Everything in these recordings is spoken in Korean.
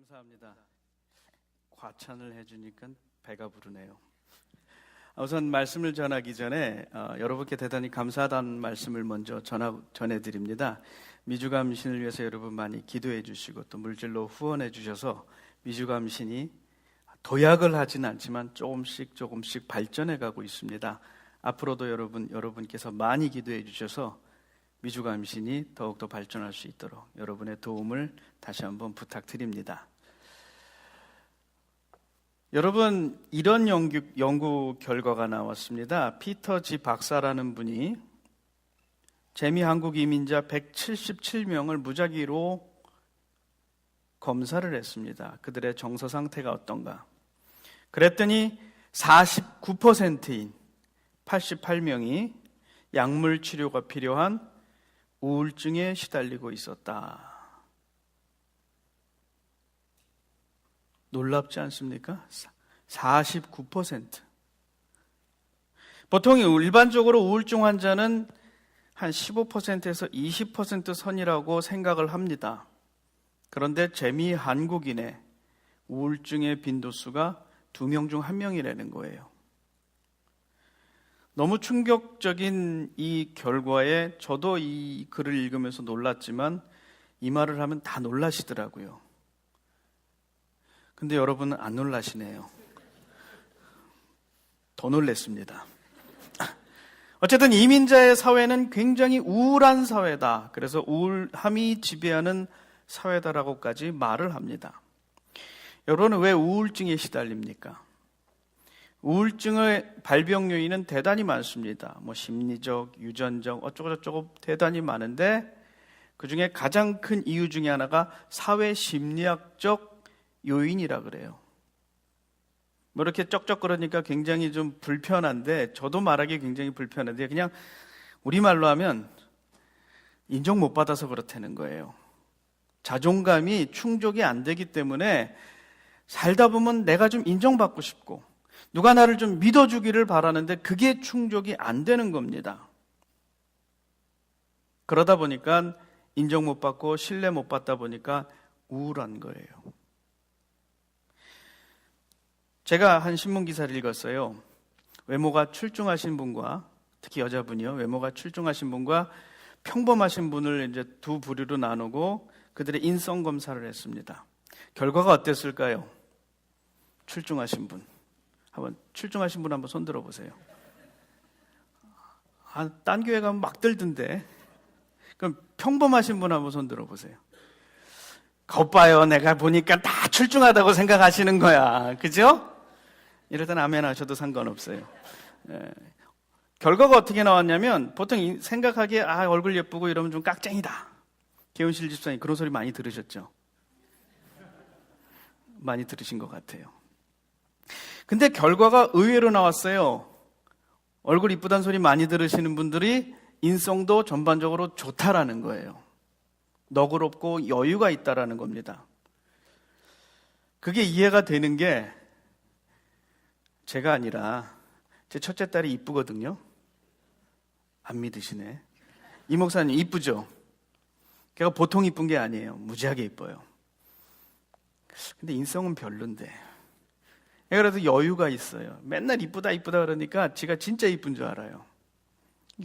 감사합니다. 과찬을 해주니까 배가 부르네요. 우선 말씀을 전하기 전에 여러분께 대단히 감사하다는 말씀을 먼저 전해드립니다. 미주감신을 위해서 여러분 많이 기도해 주시고 또 물질로 후원해 주셔서 미주감신이 도약을 하진 않지만 조금씩 발전해 가고 있습니다. 앞으로도 여러분께서 많이 기도해 주셔서 미주감신이 더욱더 발전할 수 있도록 여러분의 도움을 다시 한번 부탁드립니다. 여러분, 이런 연구 결과가 나왔습니다. 피터 지 박사라는 분이 재미 한국 이민자 177명을 무작위로 검사를 했습니다. 그들의 정서 상태가 어떤가. 그랬더니 49%인 88명이 약물 치료가 필요한 우울증에 시달리고 있었다. 놀랍지 않습니까? 49%. 보통 일반적으로 우울증 환자는 한 15%에서 20% 선이라고 생각을 합니다. 그런데 재미 한국인의 우울증의 빈도수가 2명 중 1명이라는 거예요. 너무 충격적인 이 결과에 저도 이 글을 읽으면서 놀랐지만 이 말을 하면 다 놀라시더라고요. 근데 여러분은 안 놀라시네요. 더 놀랬습니다. 어쨌든 이민자의 사회는 굉장히 우울한 사회다. 그래서 우울함이 지배하는 사회다라고까지 말을 합니다. 여러분은 왜 우울증에 시달립니까? 우울증의 발병 요인은 대단히 많습니다. 심리적, 유전적, 어쩌고저쩌고 대단히 많은데 그 중에 가장 큰 이유 중에 하나가 사회 심리학적 요인이라 그래요. 이렇게 쩍쩍 그러니까 굉장히 좀 불편한데 저도 말하기 굉장히 불편한데 그냥 우리말로 하면 인정 못 받아서 그렇다는 거예요. 자존감이 충족이 안 되기 때문에 살다 보면 내가 좀 인정받고 싶고 누가 나를 좀 믿어주기를 바라는데 그게 충족이 안 되는 겁니다. 그러다 보니까 인정 못 받고 신뢰 못 받다 보니까 우울한 거예요. 제가 한 신문 기사를 읽었어요. 외모가 출중하신 분과 특히 여자분이요. 외모가 출중하신 분과 평범하신 분을 이제 두 부류로 나누고 그들의 인성 검사를 했습니다. 결과가 어땠을까요? 출중하신 분. 출중하신 분 한번 손 들어보세요. 딴 교회 가면 막 들던데. 그럼 평범하신 분 한번 손 들어보세요. 겉봐요. 내가 보니까 다 출중하다고 생각하시는 거야. 그죠? 이럴 땐 아멘 하셔도 상관없어요. 결과가 어떻게 나왔냐면 보통 생각하기에 얼굴 예쁘고 이러면 좀 깍쟁이다. 개운실 집사님 그런 소리 많이 들으셨죠? 많이 들으신 것 같아요. 근데 결과가 의외로 나왔어요. 얼굴 이쁘다는 소리 많이 들으시는 분들이 인성도 전반적으로 좋다라는 거예요. 너그럽고 여유가 있다라는 겁니다. 그게 이해가 되는 게 제가 아니라 제 첫째 딸이 이쁘거든요. 안 믿으시네. 이 목사님 이쁘죠? 걔가 보통 이쁜 게 아니에요. 무지하게 이뻐요. 근데 인성은 별론데 그래도 여유가 있어요. 맨날 이쁘다 그러니까 지가 진짜 이쁜 줄 알아요.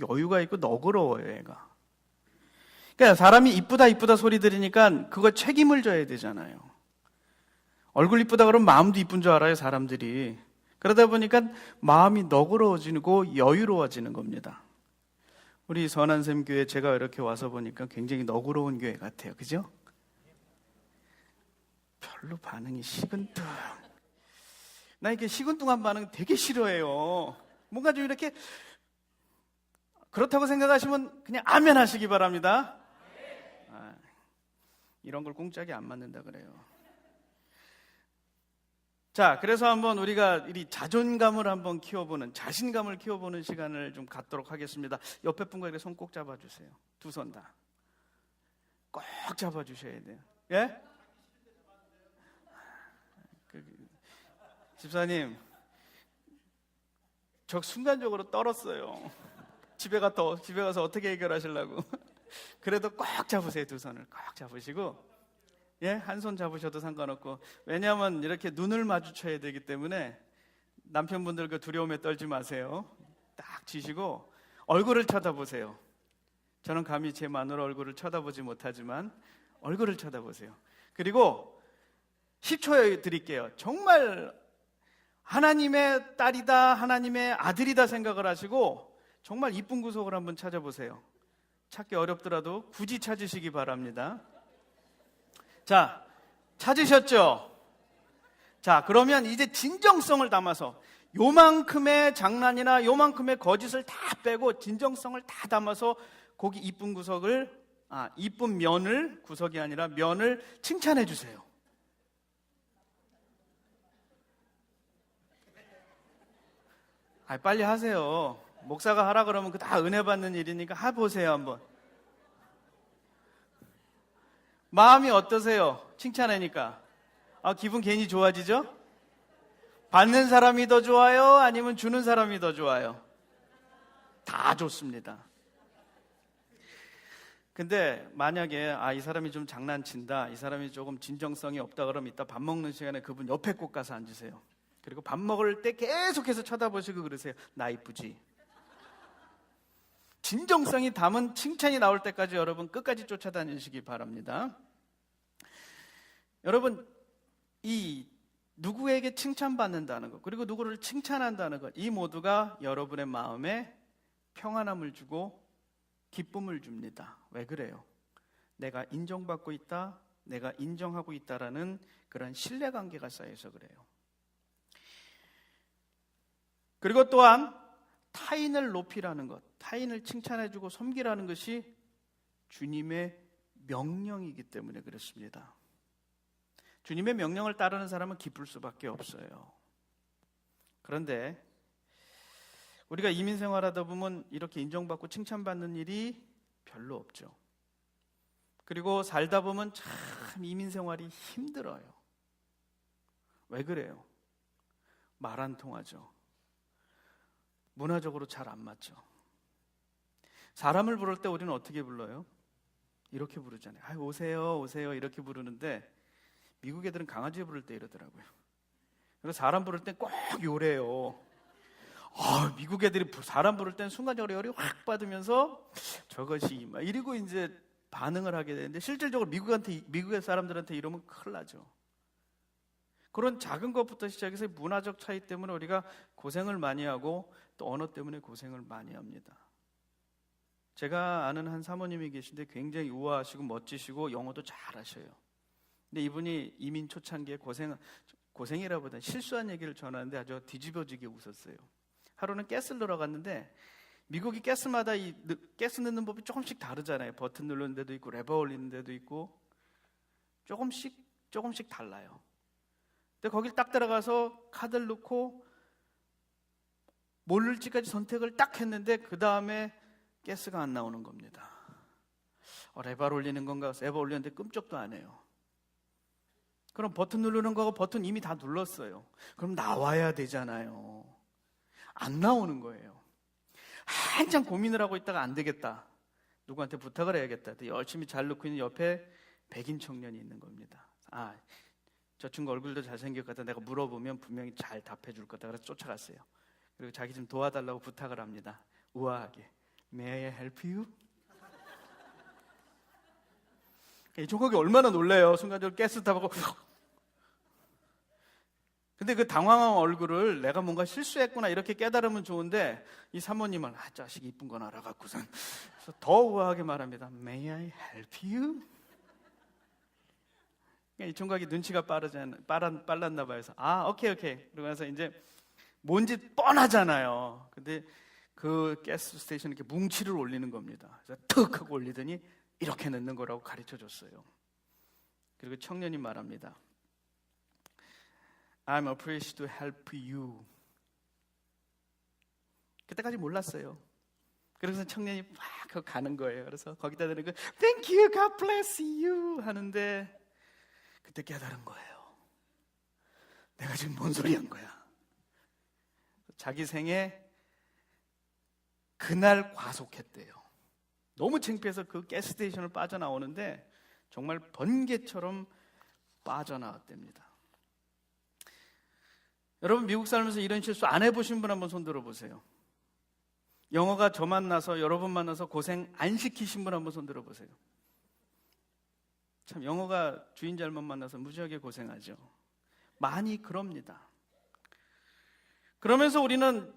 여유가 있고 너그러워요, 얘가. 그러니까 사람이 이쁘다 소리 들으니까 그거 책임을 져야 되잖아요. 얼굴 이쁘다 그러면 마음도 이쁜 줄 알아요, 사람들이. 그러다 보니까 마음이 너그러워지고 여유로워지는 겁니다. 우리 선한샘 교회 제가 이렇게 와서 보니까 굉장히 너그러운 교회 같아요. 그죠? 별로 반응이 시근뚱. 나 이렇게 시근뚱한 반응 되게 싫어해요. 뭔가 좀 이렇게 그렇다고 생각하시면 그냥 아멘 하시기 바랍니다. 이런 걸 공짜게 안 맞는다 그래요. 자, 그래서 한번 우리가 이 자존감을 한번 키워보는, 자신감을 키워보는 시간을 좀 갖도록 하겠습니다. 옆에 분과 손 꼭 잡아주세요. 두 손 다. 꼭 잡아주셔야 돼요. 예? 집사님, 저 순간적으로 떨었어요. 집에 가서 어떻게 해결하시려고. 그래도 꼭 잡으세요. 두 손을 꼭 잡으시고 예, 한 손 잡으셔도 상관없고. 왜냐하면 이렇게 눈을 마주쳐야 되기 때문에 남편분들 그 두려움에 떨지 마세요. 딱 쥐시고 얼굴을 쳐다보세요. 저는 감히 제 마누라 얼굴을 쳐다보지 못하지만 얼굴을 쳐다보세요. 그리고 10초 드릴게요. 정말 하나님의 딸이다, 하나님의 아들이다 생각을 하시고 정말 이쁜 구석을 한번 찾아보세요. 찾기 어렵더라도 굳이 찾으시기 바랍니다. 자, 찾으셨죠? 자, 그러면 이제 진정성을 담아서 요만큼의 장난이나 요만큼의 거짓을 다 빼고 진정성을 다 담아서 거기 이쁜 구석을, 이쁜 면을, 구석이 아니라 면을 칭찬해 주세요. 빨리 하세요. 목사가 하라 그러면 그 다 은혜 받는 일이니까 해보세요 한번. 마음이 어떠세요? 칭찬하니까 기분 괜히 좋아지죠? 받는 사람이 더 좋아요? 아니면 주는 사람이 더 좋아요? 다 좋습니다. 근데 만약에 이 사람이 좀 장난친다, 이 사람이 조금 진정성이 없다 그러면 이따 밥 먹는 시간에 그분 옆에 꼭 가서 앉으세요. 그리고 밥 먹을 때 계속해서 쳐다보시고 그러세요. 나 이쁘지? 진정성이 담은 칭찬이 나올 때까지 여러분 끝까지 쫓아다니시기 바랍니다. 여러분, 이 누구에게 칭찬받는다는 것, 그리고 누구를 칭찬한다는 것, 이 모두가 여러분의 마음에 평안함을 주고 기쁨을 줍니다. 왜 그래요? 내가 인정받고 있다, 내가 인정하고 있다라는 그런 신뢰관계가 쌓여서 그래요. 그리고 또한 타인을 높이라는 것, 타인을 칭찬해주고 섬기라는 것이 주님의 명령이기 때문에 그렇습니다. 주님의 명령을 따르는 사람은 기쁠 수밖에 없어요. 그런데 우리가 이민 생활하다 보면 이렇게 인정받고 칭찬받는 일이 별로 없죠. 그리고 살다 보면 참 이민 생활이 힘들어요. 왜 그래요? 말 안 통하죠. 문화적으로 잘 안 맞죠. 사람을 부를 때 우리는 어떻게 불러요? 이렇게 부르잖아요. 오세요, 오세요 이렇게 부르는데 미국 애들은 강아지 부를 때 이러더라고요. 그래서 사람 부를 땐 꼭 요래요. 미국 애들이 사람 부를 땐 순간적으로 열이 확 받으면서 저것이 막 이러고 이제 반응을 하게 되는데 실질적으로 미국의 사람들한테 이러면 큰일 나죠. 그런 작은 것부터 시작해서 문화적 차이 때문에 우리가 고생을 많이 하고 또 언어 때문에 고생을 많이 합니다. 제가 아는 한 사모님이 계신데 굉장히 우아하시고 멋지시고 영어도 잘하셔요. 근데 이분이 이민 초창기에 고생이라보다 실수한 얘기를 전하는데 아주 뒤집어지게 웃었어요. 하루는 가스를 넣으러 갔는데 미국이 가스마다 이 가스 넣는 법이 조금씩 다르잖아요. 버튼 누르는 데도 있고 레버 올리는 데도 있고 조금씩 달라요. 근데 거길 딱 들어가서 카드를 넣고 뭘 넣을지까지 선택을 딱 했는데 그 다음에 가스가 안 나오는 겁니다. 레버를 올리는 건가? 레버 올리는데 끔찍도 안 해요. 그럼 버튼 누르는 거고 버튼 이미 다 눌렀어요. 그럼 나와야 되잖아요. 안 나오는 거예요. 한참 고민을 하고 있다가 안 되겠다. 누구한테 부탁을 해야겠다. 열심히 잘 넣고 있는 옆에 백인 청년이 있는 겁니다. 저 친구 얼굴도 잘생길 것 같다. 내가 물어보면 분명히 잘 답해 줄 거다. 그래서 쫓아갔어요. 그리고 자기 좀 도와달라고 부탁을 합니다. 우아하게. May I help you? 이 조각이 얼마나 놀래요. 순간적으로 가스 타고 근데 그 당황한 얼굴을 내가 뭔가 실수했구나 이렇게 깨달으면 좋은데 이 사모님은 자식 이쁜 건 알아갖고선 더 우아하게 말합니다. May I help you? 이 총각이 눈치가 빨랐나 봐요. 그래서 오케이. 그러고 나서 이제 뭔지 뻔하잖아요. 근데 그 가스 스테이션에 이렇게 뭉치를 올리는 겁니다. 그래서 툭 하고 올리더니 이렇게 넣는 거라고 가르쳐 줬어요. 그리고 청년이 말합니다. I'm appreciated to help you. 그때까지 몰랐어요. 그래서 청년이 막 가는 거예요. 그래서 거기다 대는 거 Thank you, God bless you 하는데 그때 깨달은 거예요. 내가 지금 뭔 소리 한 거야. 자기 생에 그날 과속했대요. 너무 창피해서 그 가스스테이션을 빠져나오는데 정말 번개처럼 빠져나왔답니다. 여러분, 미국 살면서 이런 실수 안 해보신 분 한번 손 들어보세요. 영어가 저 만나서, 여러분 만나서 고생 안 시키신 분 한번 손 들어보세요. 참, 영어가 주인 잘못 만나서 무지하게 고생하죠. 많이 그럽니다. 그러면서 우리는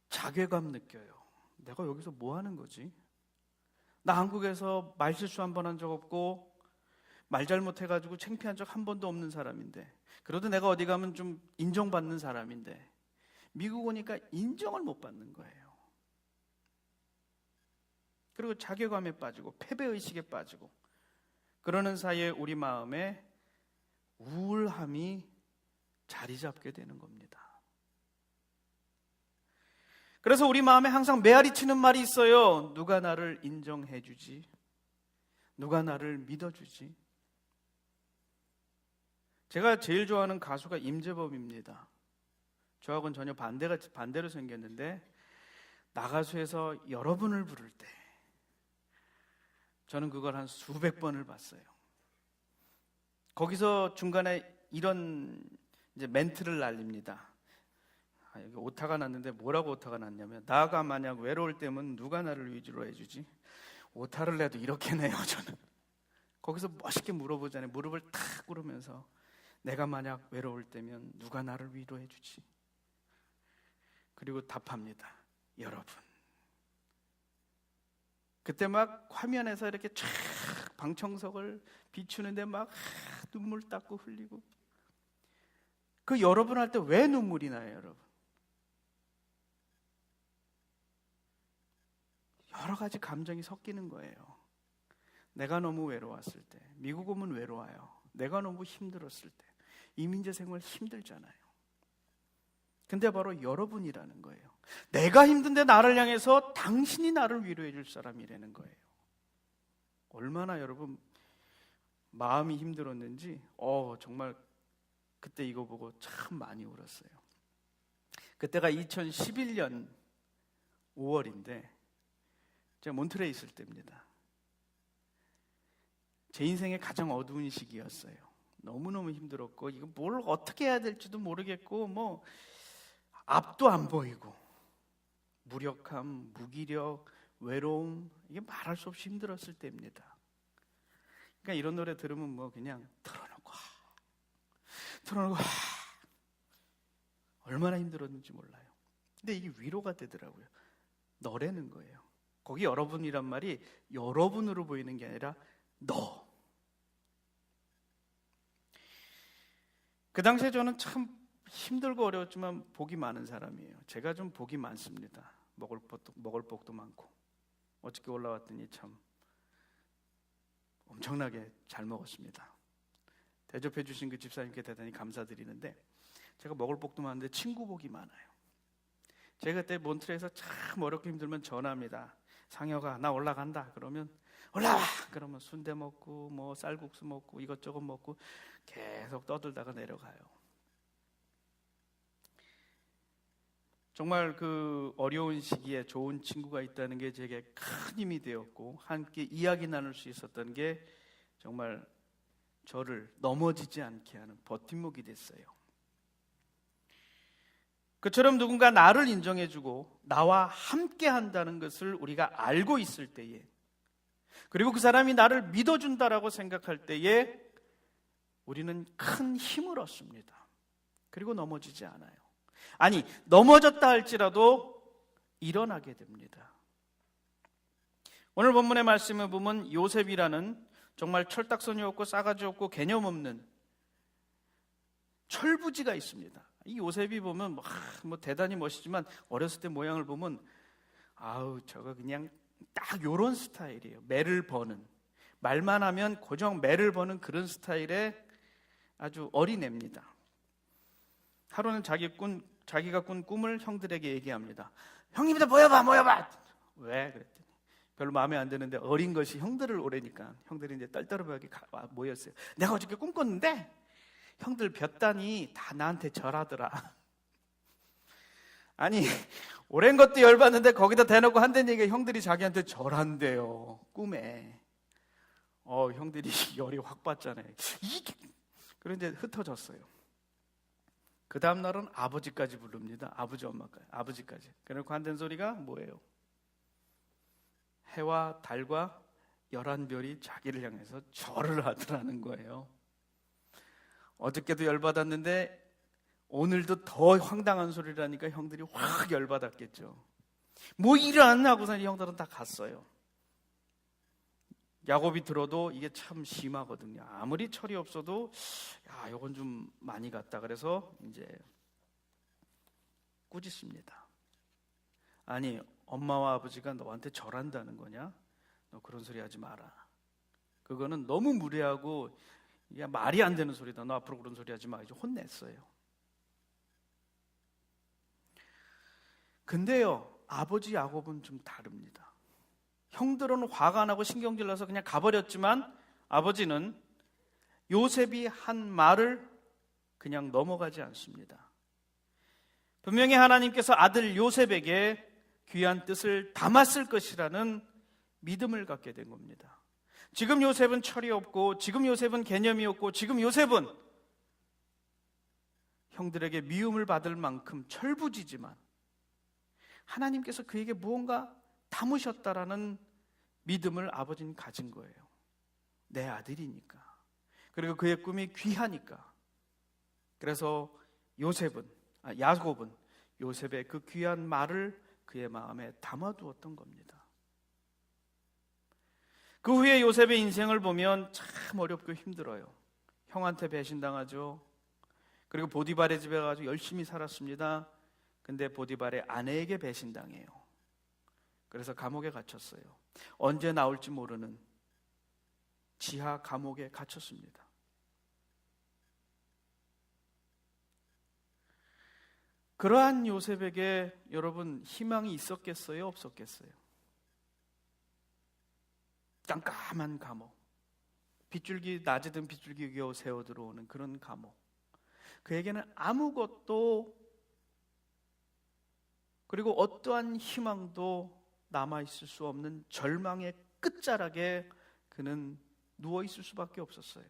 자괴감 느껴요. 내가 여기서 뭐 하는 거지? 나 한국에서 말 실수 한 번 한 적 없고 말 잘못해가지고 창피한 적 한 번도 없는 사람인데, 그래도 내가 어디 가면 좀 인정받는 사람인데 미국 오니까 인정을 못 받는 거예요. 그리고 자괴감에 빠지고 패배의식에 빠지고, 그러는 사이에 우리 마음에 우울함이 자리 잡게 되는 겁니다. 그래서 우리 마음에 항상 메아리 치는 말이 있어요. 누가 나를 인정해 주지? 누가 나를 믿어주지? 제가 제일 좋아하는 가수가 임재범입니다. 저하고는 전혀 반대로 생겼는데, 나가수에서 여러분을 부를 때 저는 그걸 한 수백 번을 봤어요. 거기서 중간에 이런 이제 멘트를 날립니다. 여기 오타가 났는데 뭐라고 오타가 났냐면, 나가 만약 외로울 때면 누가 나를 위주로 해주지? 오타를 내도 이렇게 내요, 저는. 거기서 멋있게 물어보잖아요. 무릎을 탁 꿇으면서, 내가 만약 외로울 때면 누가 나를 위로해 주지? 그리고 답합니다. 여러분. 그때 막 화면에서 이렇게 쫙 방청석을 비추는데 막 눈물 닦고 흘리고, 그 여러분 할 때 왜 눈물이 나요, 여러분? 여러 가지 감정이 섞이는 거예요. 내가 너무 외로웠을 때, 미국 오면 외로워요. 내가 너무 힘들었을 때, 이민재 생활 힘들잖아요. 근데 바로 여러분이라는 거예요. 내가 힘든데 나를 향해서 당신이 나를 위로해 줄 사람이라는 거예요. 얼마나 여러분 마음이 힘들었는지 정말 그때 이거 보고 참 많이 울었어요. 그때가 2011년 5월인데 제가 몬트레에 있을 때입니다. 제 인생의 가장 어두운 시기였어요. 너무너무 힘들었고, 이거 뭘 어떻게 해야 될지도 모르겠고, 뭐 앞도 안 보이고, 무력함, 무기력, 외로움, 이게 말할 수 없이 힘들었을 때입니다. 그러니까 이런 노래 들으면 뭐 그냥 틀어놓고 얼마나 힘들었는지 몰라요. 근데 이게 위로가 되더라고요. 너라는 거예요. 거기 여러분이란 말이 여러분으로 보이는 게 아니라 너. 그 당시에 저는 참 힘들고 어려웠지만 복이 많은 사람이에요. 제가 좀 복이 많습니다. 먹을 복도 많고. 어저께 올라왔더니 참 엄청나게 잘 먹었습니다. 대접해 주신 그 집사님께 대단히 감사드리는데, 제가 먹을 복도 많은데 친구 복이 많아요. 제가 그때 몬트레에서 참 어렵게 힘들면 전화합니다. 상혁아, 나 올라간다. 그러면 올라와. 그러면 순대 먹고 뭐 쌀국수 먹고 이것저것 먹고 계속 떠들다가 내려가요. 정말 그 어려운 시기에 좋은 친구가 있다는 게 제게 큰 힘이 되었고, 함께 이야기 나눌 수 있었던 게 정말 저를 넘어지지 않게 하는 버팀목이 됐어요. 그처럼 누군가 나를 인정해주고 나와 함께 한다는 것을 우리가 알고 있을 때에, 그리고 그 사람이 나를 믿어준다라고 생각할 때에 우리는 큰 힘을 얻습니다. 그리고 넘어지지 않아요. 아니, 넘어졌다 할지라도 일어나게 됩니다. 오늘 본문의 말씀을 보면 요셉이라는 정말 철딱선이 없고 싸가지 없고 개념 없는 철부지가 있습니다. 이 요셉이 보면 뭐 대단히 멋있지만 어렸을 때 모양을 보면 저거 그냥 딱 요런 스타일이에요. 매를 버는, 말만 하면 고정 매를 버는 그런 스타일의 아주 어린애입니다. 하루는 자기가 꾼 꿈을 형들에게 얘기합니다. 형님들 모여봐. 왜? 그랬더니 별로 마음에 안 드는데 어린 것이 형들을 오래니까 형들이 이제 떨떠름하게 모였어요. 내가 어저께 꿈 꿨는데 형들 볕단이 다 나한테 절하더라. 아니, 오랜 것도 열받는데 거기다 대놓고 한다는 얘기가 형들이 자기한테 절한대요, 꿈에. 형들이 열이 확 받잖아요. 그런데 흩어졌어요. 그 다음 날은 아버지까지 부릅니다. 아버지, 엄마까지, 아버지까지. 그래놓고 한된 소리가 뭐예요? 해와 달과 11별이 자기를 향해서 절을 하더라는 거예요. 어저께도 열받았는데 오늘도 더 황당한 소리라니까 형들이 확 열받았겠죠. 뭐 일을 안 하고서 형들은 다 갔어요. 야곱이 들어도 이게 참 심하거든요. 아무리 철이 없어도 야, 이건 좀 많이 갔다. 그래서 이제 꾸짖습니다. 아니, 엄마와 아버지가 너한테 절한다는 거냐? 너 그런 소리 하지 마라. 그거는 너무 무례하고 이게 말이 안 되는 소리다. 너 앞으로 그런 소리 하지 마. 이제 혼냈어요. 근데요, 아버지 야곱은 좀 다릅니다. 형들은 화가 나고 신경질 나서 그냥 가버렸지만 아버지는 요셉이 한 말을 그냥 넘어가지 않습니다. 분명히 하나님께서 아들 요셉에게 귀한 뜻을 담았을 것이라는 믿음을 갖게 된 겁니다. 지금 요셉은 철이 없고, 지금 요셉은 개념이 없고, 지금 요셉은 형들에게 미움을 받을 만큼 철부지지만 하나님께서 그에게 무언가 담으셨다라는 믿음을 아버지는 가진 거예요. 내 아들이니까. 그리고 그의 꿈이 귀하니까. 그래서 야곱은 요셉의 그 귀한 말을 그의 마음에 담아두었던 겁니다. 그 후에 요셉의 인생을 보면 참 어렵고 힘들어요. 형한테 배신당하죠. 그리고 보디발의 집에 가서 열심히 살았습니다. 근데 보디발의 아내에게 배신당해요. 그래서 감옥에 갇혔어요. 언제 나올지 모르는 지하 감옥에 갇혔습니다. 그러한 요셉에게 여러분 희망이 있었겠어요? 없었겠어요? 깜깜한 감옥, 빗줄기 낮이든 빗줄기 위에 새어 들어오는 그런 감옥. 그에게는 아무것도, 그리고 어떠한 희망도 남아있을 수 없는 절망의 끝자락에 그는 누워있을 수밖에 없었어요.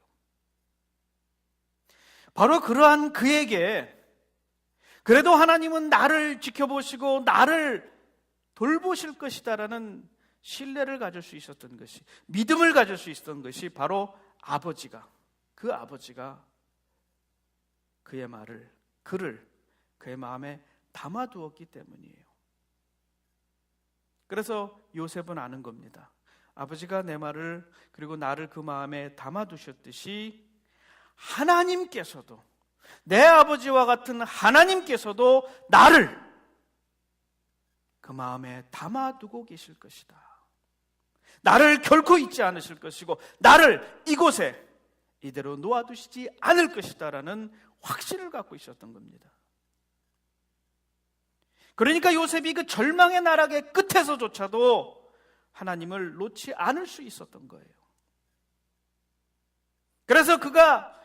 바로 그러한 그에게 그래도 하나님은 나를 지켜보시고 나를 돌보실 것이다라는 신뢰를 가질 수 있었던 것이, 믿음을 가질 수 있었던 것이 바로 그 아버지가 그의 말을, 그를 그의 마음에 담아두었기 때문이에요. 그래서 요셉은 아는 겁니다. 아버지가 내 말을, 그리고 나를 그 마음에 담아두셨듯이 하나님께서도, 내 아버지와 같은 하나님께서도 나를 그 마음에 담아두고 계실 것이다. 나를 결코 잊지 않으실 것이고 나를 이곳에 이대로 놓아두시지 않을 것이다 라는 확신을 갖고 있었던 겁니다. 그러니까 요셉이 그 절망의 나락의 끝에서조차도 하나님을 놓지 않을 수 있었던 거예요. 그래서 그가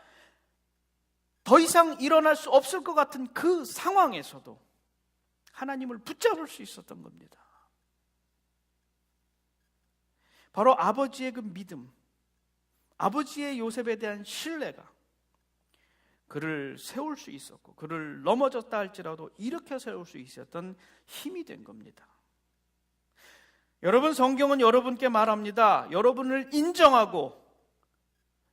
더 이상 일어날 수 없을 것 같은 그 상황에서도 하나님을 붙잡을 수 있었던 겁니다. 바로 아버지의 그 믿음, 아버지의 요셉에 대한 신뢰가 그를 세울 수 있었고, 그를 넘어졌다 할지라도 일으켜 세울 수 있었던 힘이 된 겁니다. 여러분, 성경은 여러분께 말합니다. 여러분을 인정하고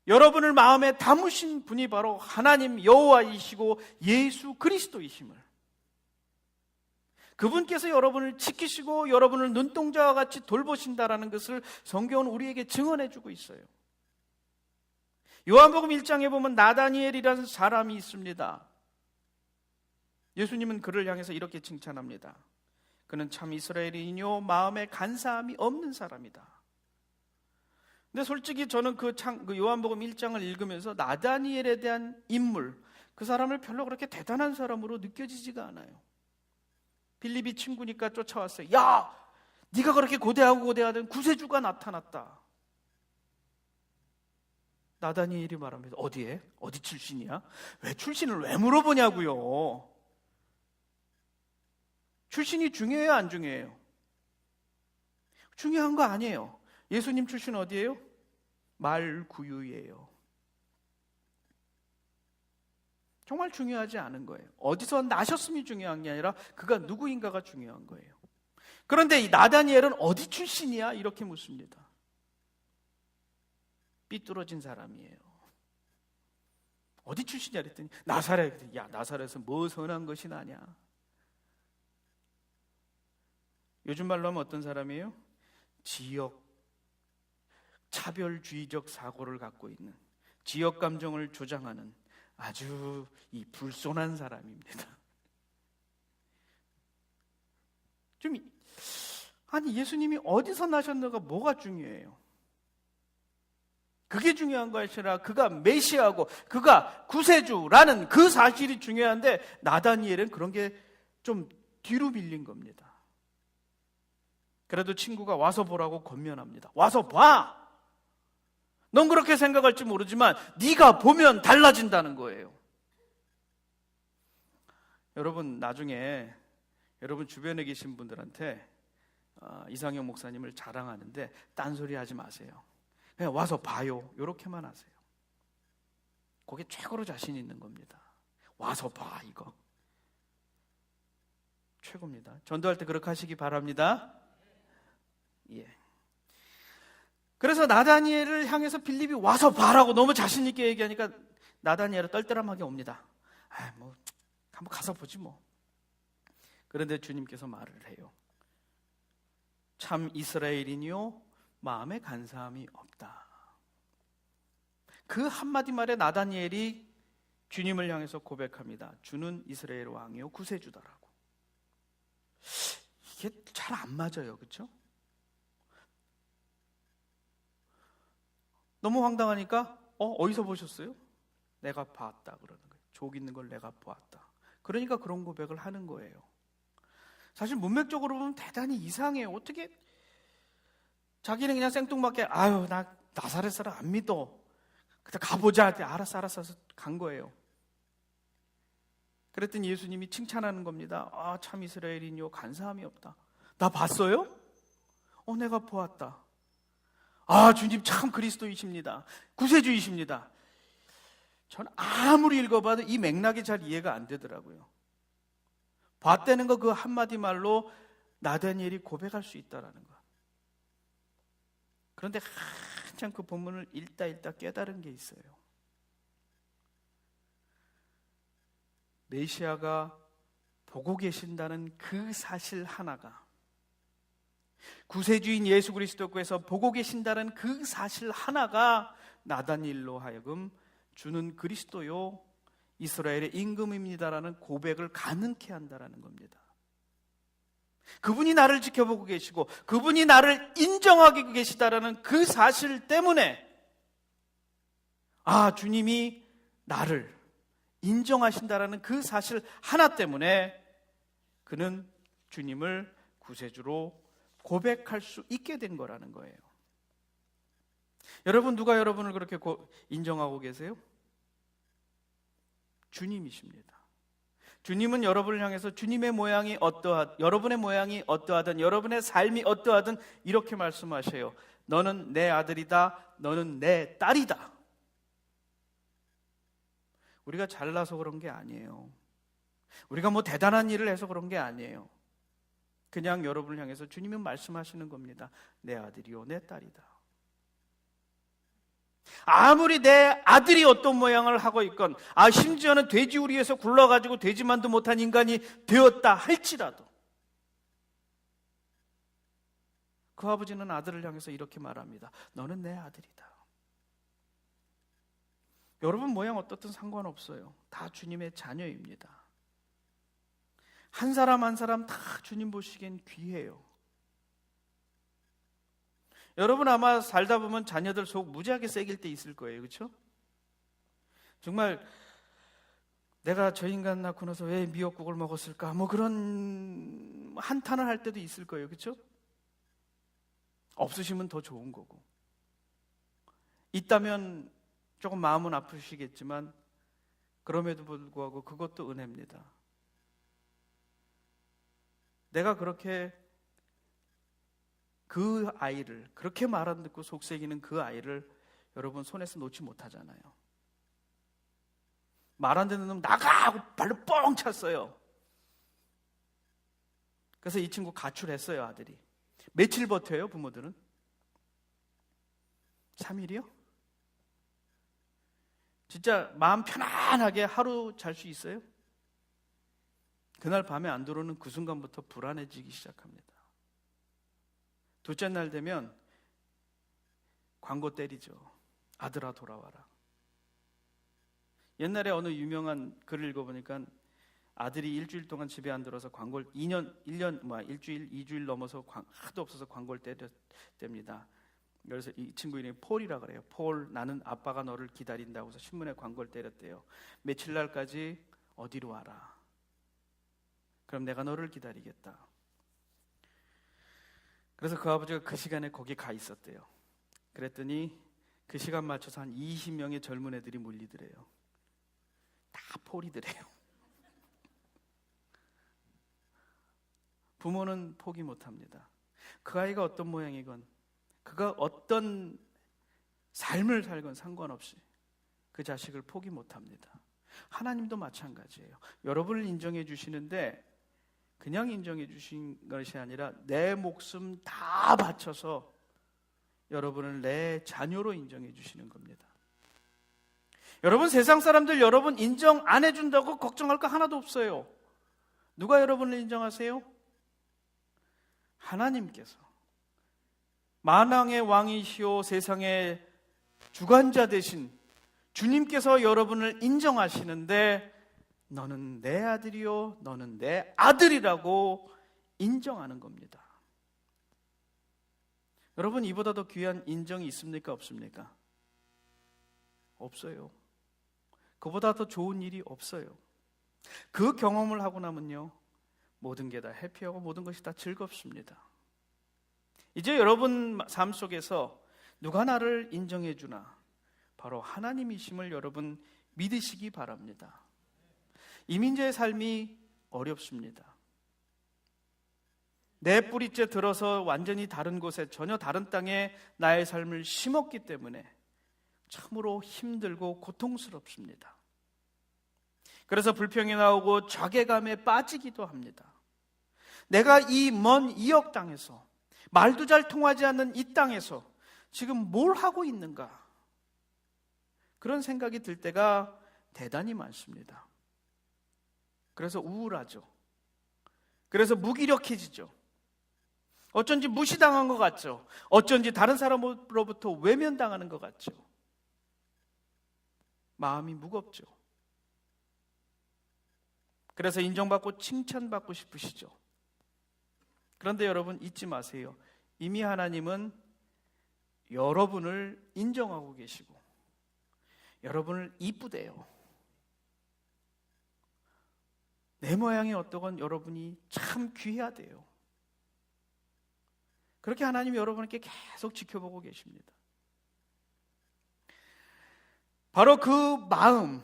여러분을 마음에 담으신 분이 바로 하나님 여호와이시고 예수 그리스도이심을, 그분께서 여러분을 지키시고 여러분을 눈동자와 같이 돌보신다라는 것을 성경은 우리에게 증언해주고 있어요. 요한복음 1장에 보면 나다니엘이라는 사람이 있습니다. 예수님은 그를 향해서 이렇게 칭찬합니다. 그는 참 이스라엘인이요 마음에 간사함이 없는 사람이다. 근데 솔직히 저는 그 요한복음 1장을 읽으면서 나다니엘에 대한 인물, 그 사람을 별로 그렇게 대단한 사람으로 느껴지지가 않아요. 빌립이 친구니까 쫓아왔어요. 야, 네가 그렇게 고대하던 구세주가 나타났다. 나다니엘이 말합니다. 어디에? 어디 출신이야? 왜 출신을 왜 물어보냐고요. 출신이 중요해요, 안 중요해요? 중요한 거 아니에요. 예수님 출신 어디예요? 말구유예요. 정말 중요하지 않은 거예요. 어디서 나셨음이 중요한 게 아니라 그가 누구인가가 중요한 거예요. 그런데 이 나다니엘은 어디 출신이야? 이렇게 묻습니다. 삐뚤어진 사람이에요. 어디 출신이야? 그랬더니 나사렛. 야, 나사렛은 뭐 선한 것이 나냐? 요즘 말로 하면 어떤 사람이에요? 지역 차별주의적 사고를 갖고 있는, 지역 감정을 조장하는 아주 이 불손한 사람입니다. 아니, 예수님이 어디서 나셨는가 뭐가 중요해요? 그게 중요한 것이 아니라 그가 메시아고 그가 구세주라는 그 사실이 중요한데, 나다니엘은 그런 게 좀 뒤로 밀린 겁니다. 그래도 친구가 와서 보라고 권면합니다. 와서 봐! 넌 그렇게 생각할지 모르지만 네가 보면 달라진다는 거예요. 여러분, 나중에 여러분 주변에 계신 분들한테 이상형 목사님을 자랑하는데 딴소리 하지 마세요. 그냥 와서 봐요, 이렇게만 하세요. 그게 최고로 자신 있는 겁니다. 와서 봐, 이거 최고입니다. 전도할 때 그렇게 하시기 바랍니다. 예. 그래서 나다니엘을 향해서 빌립이 와서 봐라고 너무 자신 있게 얘기하니까 나다니엘은 떨떠름하게 옵니다. 뭐 한번 가서 보지 뭐. 그런데 주님께서 말을 해요. 참 이스라엘이니요 마음에 간사함이 없다. 그 한마디 말에 나다니엘이 주님을 향해서 고백합니다. 주는 이스라엘 왕이요 구세주다라고. 이게 잘 안 맞아요, 그렇죠? 너무 황당하니까 어디서 보셨어요? 내가 봤다 그러는 거예요. 족 있는 걸 내가 보았다. 그러니까 그런 고백을 하는 거예요. 사실 문맥적으로 보면 대단히 이상해요. 어떻게 자기는 그냥 생뚱맞게 나 나사렛 사람 안 믿어. 그때 가보자. 알았어 간 거예요. 그랬더니 예수님이 칭찬하는 겁니다. 참 이스라엘이니요 간사함이 없다. 나 봤어요? 내가 보았다. 주님 참 그리스도이십니다. 구세주이십니다. 전 아무리 읽어봐도 이 맥락이 잘 이해가 안 되더라고요. 봤다는 거 그 한마디 말로 나다니엘이 고백할 수 있다라는 거. 그런데 한참 그 본문을 읽다 깨달은 게 있어요. 메시아가 보고 계신다는 그 사실 하나가, 구세주인 예수 그리스도께서 보고 계신다는 그 사실 하나가 나다니엘로 하여금 주는 그리스도요 이스라엘의 임금입니다라는 고백을 가능케 한다라는 겁니다. 그분이 나를 지켜보고 계시고 그분이 나를 인정하고 계시다라는 그 사실 때문에 주님이 나를 인정하신다라는 그 사실 하나 때문에 그는 주님을 구세주로 고백할 수 있게 된 거라는 거예요. 여러분, 누가 여러분을 그렇게 인정하고 계세요? 주님이십니다. 주님은 여러분을 향해서 주님의 모양이 여러분의 모양이 어떠하든 여러분의 삶이 어떠하든 이렇게 말씀하셔요. 너는 내 아들이다. 너는 내 딸이다. 우리가 잘나서 그런 게 아니에요. 우리가 뭐 대단한 일을 해서 그런 게 아니에요. 그냥 여러분을 향해서 주님은 말씀하시는 겁니다. 내 아들이요 내 딸이다. 아무리 내 아들이 어떤 모양을 하고 있건 심지어는 돼지우리에서 굴러가지고 돼지만도 못한 인간이 되었다 할지라도 그 아버지는 아들을 향해서 이렇게 말합니다. 너는 내 아들이다. 여러분 모양 어떻든 상관없어요. 다 주님의 자녀입니다. 한 사람 한 사람 다 주님 보시기엔 귀해요. 여러분 아마 살다 보면 자녀들 속 무지하게 새길 때 있을 거예요. 그렇죠? 정말 내가 저 인간 낳고 나서 왜 미역국을 먹었을까? 뭐 그런 한탄을 할 때도 있을 거예요. 그렇죠? 없으시면 더 좋은 거고. 있다면 조금 마음은 아프시겠지만 그럼에도 불구하고 그것도 은혜입니다. 내가 그렇게 그 아이를 그렇게 말 안 듣고 속삭이는 그 아이를 여러분 손에서 놓지 못하잖아요. 말 안 듣는 놈 나가! 하고 발로 뻥 찼어요. 그래서 이 친구 가출했어요, 아들이. 며칠 버텨요, 부모들은? 3일이요? 진짜 마음 편안하게 하루 잘 수 있어요? 그날 밤에 안 들어오는 그 순간부터 불안해지기 시작합니다. 둘째 날 되면 광고 때리죠. 아들아 돌아와라. 옛날에 어느 유명한 글을 읽어보니까 아들이 일주일 동안 집에 안 들어서 광고를 1년, 2주일 넘어서 하도 없어서 광고를 때렸답니다. 그래서 이 친구 이름이 폴이라 그래요. 폴, 나는 아빠가 너를 기다린다고 해서 신문에 광고를 때렸대요. 며칠 날까지 어디로 와라. 그럼 내가 너를 기다리겠다. 그래서 그 아버지가 그 시간에 거기 가 있었대요. 그랬더니 그 시간 맞춰서 한 20명의 젊은 애들이 몰리더래요. 다 폴이더래요. 부모는 포기 못합니다. 그 아이가 어떤 모양이건 그가 어떤 삶을 살건 상관없이 그 자식을 포기 못합니다. 하나님도 마찬가지예요. 여러분을 인정해 주시는데 그냥 인정해 주신 것이 아니라 내 목숨 다 바쳐서 여러분을 내 자녀로 인정해 주시는 겁니다. 여러분, 세상 사람들 여러분 인정 안 해준다고 걱정할 거 하나도 없어요. 누가 여러분을 인정하세요? 하나님께서. 만왕의 왕이시오 세상의 주관자 되신 주님께서 여러분을 인정하시는데 너는 내 아들이요 너는 내 아들이라고 인정하는 겁니다. 여러분, 이보다 더 귀한 인정이 있습니까? 없습니까? 없어요. 그보다 더 좋은 일이 없어요. 그 경험을 하고 나면요 모든 게 다 해피하고 모든 것이 다 즐겁습니다. 이제 여러분 삶 속에서 누가 나를 인정해 주나? 바로 하나님이심을 여러분 믿으시기 바랍니다. 이민자의 삶이 어렵습니다. 내 뿌리째 들어서 완전히 다른 곳에 전혀 다른 땅에 나의 삶을 심었기 때문에 참으로 힘들고 고통스럽습니다. 그래서 불평이 나오고 자괴감에 빠지기도 합니다. 내가 이 먼 이역 땅에서 말도 잘 통하지 않는 이 땅에서 지금 뭘 하고 있는가? 그런 생각이 들 때가 대단히 많습니다. 그래서 우울하죠. 그래서 무기력해지죠. 어쩐지 무시당한 것 같죠. 어쩐지 다른 사람으로부터 외면당하는 것 같죠. 마음이 무겁죠. 그래서 인정받고 칭찬받고 싶으시죠. 그런데 여러분 잊지 마세요. 이미 하나님은 여러분을 인정하고 계시고 여러분을 이쁘대요. 내 모양이 어떠건 여러분이 참 귀하대요. 그렇게 하나님이 여러분께 계속 지켜보고 계십니다. 바로 그 마음,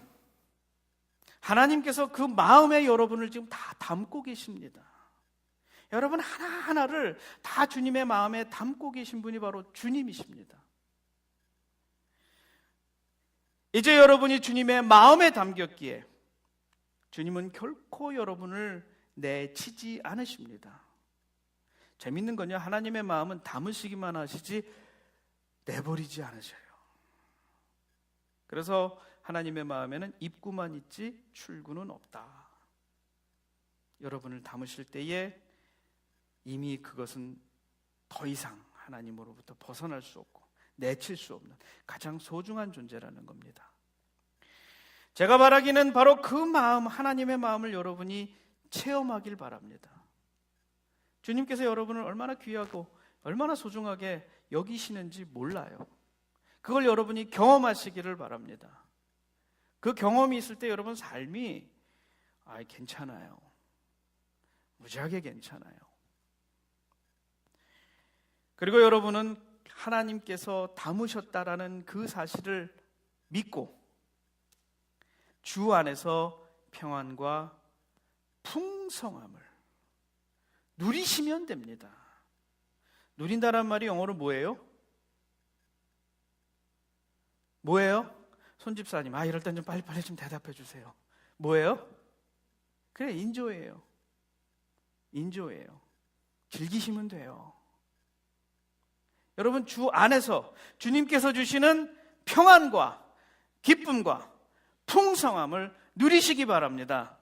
하나님께서 그 마음에 여러분을 지금 다 담고 계십니다. 여러분 하나하나를 다 주님의 마음에 담고 계신 분이 바로 주님이십니다. 이제 여러분이 주님의 마음에 담겼기에 주님은 결코 여러분을 내치지 않으십니다. 재밌는 건요, 하나님의 마음은 담으시기만 하시지 내버리지 않으셔요. 그래서 하나님의 마음에는 입구만 있지 출구는 없다. 여러분을 담으실 때에 이미 그것은 더 이상 하나님으로부터 벗어날 수 없고 내칠 수 없는 가장 소중한 존재라는 겁니다. 제가 바라기는 바로 그 마음, 하나님의 마음을 여러분이 체험하길 바랍니다. 주님께서 여러분을 얼마나 귀하고 얼마나 소중하게 여기시는지 몰라요. 그걸 여러분이 경험하시기를 바랍니다. 그 경험이 있을 때 여러분 삶이 괜찮아요. 무지하게 괜찮아요. 그리고 여러분은 하나님께서 담으셨다라는 그 사실을 믿고 주 안에서 평안과 풍성함을 누리시면 됩니다. 누린다란 말이 영어로 뭐예요? 뭐예요? 손집사님, 이럴 땐 좀 빨리빨리 좀 대답해 주세요. 뭐예요? 그래, 인조예요. 인조예요. 즐기시면 돼요. 여러분, 주 안에서 주님께서 주시는 평안과 기쁨과 풍성함을 누리시기 바랍니다.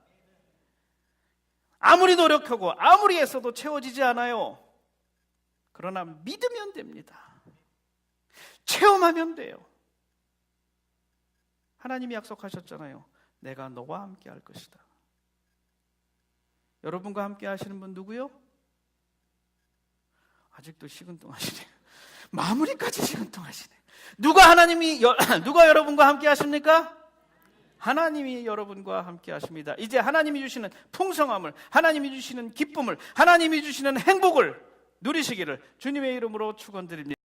아무리 노력하고 아무리 애써도 채워지지 않아요. 그러나 믿으면 됩니다. 체험하면 돼요. 하나님이 약속하셨잖아요. 내가 너와 함께 할 것이다. 여러분과 함께 하시는 분 누구요? 아직도 시근뚱하시네요. 마무리까지 시근뚱하시네. 누가 여러분과 함께 하십니까? 하나님이 여러분과 함께 하십니다. 이제 하나님이 주시는 풍성함을, 하나님이 주시는 기쁨을, 하나님이 주시는 행복을 누리시기를 주님의 이름으로 축원드립니다.